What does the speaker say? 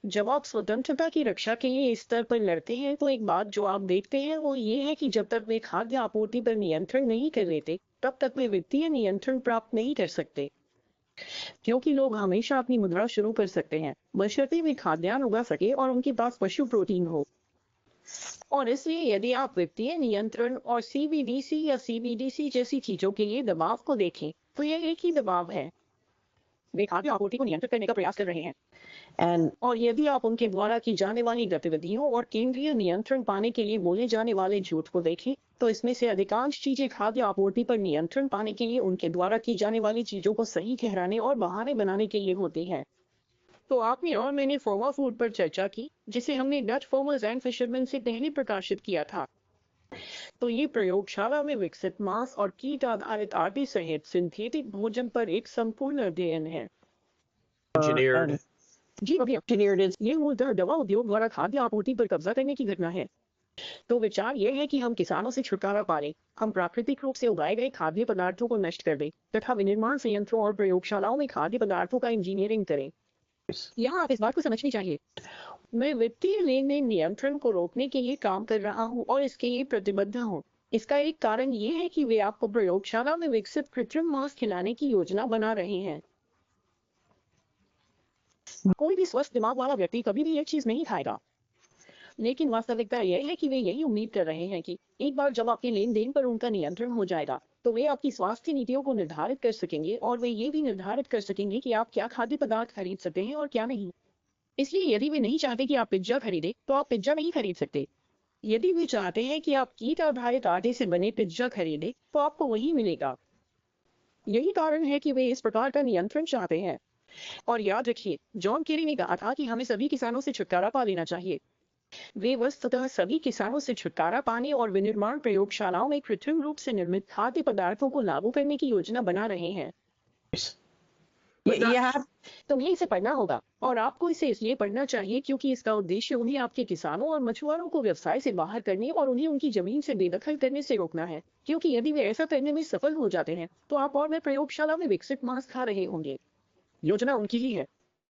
जब आप स्वतंत्रता की रक्षा के लिए इस स्तर पर लड़ते हैं, तो एक बात जो आप देखते हैं वो ये है कि जब तक वे खाद्य आपूर्ति पर नियंत्रण नहीं कर लेते, तब तक वे वित्तीय नियंत्रण प्राप्त नहीं कर सकते। क्योंकि लोग हमेशा अपनी मुद्रा शुरू कर सकते हैं, बशर्ते वे खाद्यान्न उगा सके और उनके पास पशु प्रोटीन हो। और इसलिए यदि आप वित्तीय नियंत्रण और सीबीडीसी या सीबीडीसी जैसी चीजों के लिए दबाव को देखें, तो यह एक ही दबाव है। वे खाद्य आपूर्ति को नियंत्रित करने का प्रयास कर रहे हैं। और यदि आप उनके द्वारा की जाने वाली गतिविधियों और केंद्रीय नियंत्रण पाने के लिए बोले जाने वाले झूठ को देखें, तो इसमें से अधिकांश चीजें खाद्य आपूर्ति पर नियंत्रण पाने के लिए उनके द्वारा की जाने वाली चीजों को सही ठहराने और बहाने बनाने के लिए होती हैं। तो आपने और मैंने फोमा फूड पर चर्चा की, जिसे हमने डच फार्मर्स एंड फिशरमैन से पहले प्रकाशित किया था। तो ये प्रयोगशाला में विकसित मांस और कीट आधारित आटे सहित सिंथेटिक भोजन पर एक संपूर्ण अध्ययन है। engineered. जी अभी इंजीनियर्ड ये मूलतः दवा उद्योग द्वारा खाद्य आपूर्ति पर कब्जा करने की घटना है। तो विचार यह है कि हम किसानों से छुटकारा पा लें, हम प्राकृतिक रूप से उगाए गए खाद्य पदार्थों को नष्ट कर दें तथा विनिर्माण संयंत्रों और प्रयोगशालाओं में खाद्य पदार्थों का इंजीनियरिंग करें। यहाँ आप इस बात को समझनी चाहिए, मैं वित्तीय लेन देन नियंत्रण को रोकने के लिए काम कर रहा हूँ और इसके लिए प्रतिबद्ध हूँ। इसका एक कारण ये है कि वे आपको प्रयोगशाला में विकसित कृत्रिम मांस खिलाने की योजना बना रहे हैं। कोई भी स्वस्थ दिमाग वाला व्यक्ति कभी भी ये चीज नहीं खाएगा, लेकिन वास्तविकता यह है कि वे यही उम्मीद कर रहे हैं कि एक बार जब आपके लेन देन पर उनका नियंत्रण हो जाएगा, तो वे आपकी स्वास्थ्य नीतियों को निर्धारित कर सकेंगे और वे ये भी निर्धारित कर सकेंगे कि आप क्या खाद्य पदार्थ खरीद सकते हैं और क्या नहीं। इसलिए यदि वे नहीं चाहते कि आप पिज्जा खरीदें, तो आप पिज्जा नहीं खरीद सकते। यदि वे चाहते हैं कि आप कीट आधारित आटे से बने पिज्जा खरीदें, तो आपको वही मिलेगा। यही कारण है कि वे इस प्रकार का नियंत्रण चाहते हैं। और याद रखिए, जॉन केरी ने कहा था कि हमें सभी किसानों से छुटकारा पा लेना चाहिए। वे वस्तुतः सभी किसानों से छुटकारा पाने और विनिर्माण प्रयोगशालाओं में कृत्रिम रूप से निर्मित खाद्य पदार्थों को लागू करने की योजना बना रहे हैं। तुम्हें इसे पढ़ना होगा, और आपको इसे इसलिए पढ़ना चाहिए क्योंकि इसका उद्देश्य उन्हें आपके किसानों और मछुआरों को व्यवसाय से बाहर करने और उन्हें उनकी जमीन से बेदखल करने से रोकना है। क्योंकि यदि वे ऐसा करने में सफल हो जाते हैं, तो आप और मैं प्रयोगशाला में विकसित मांस खा रहे होंगे। योजना उनकी ही है,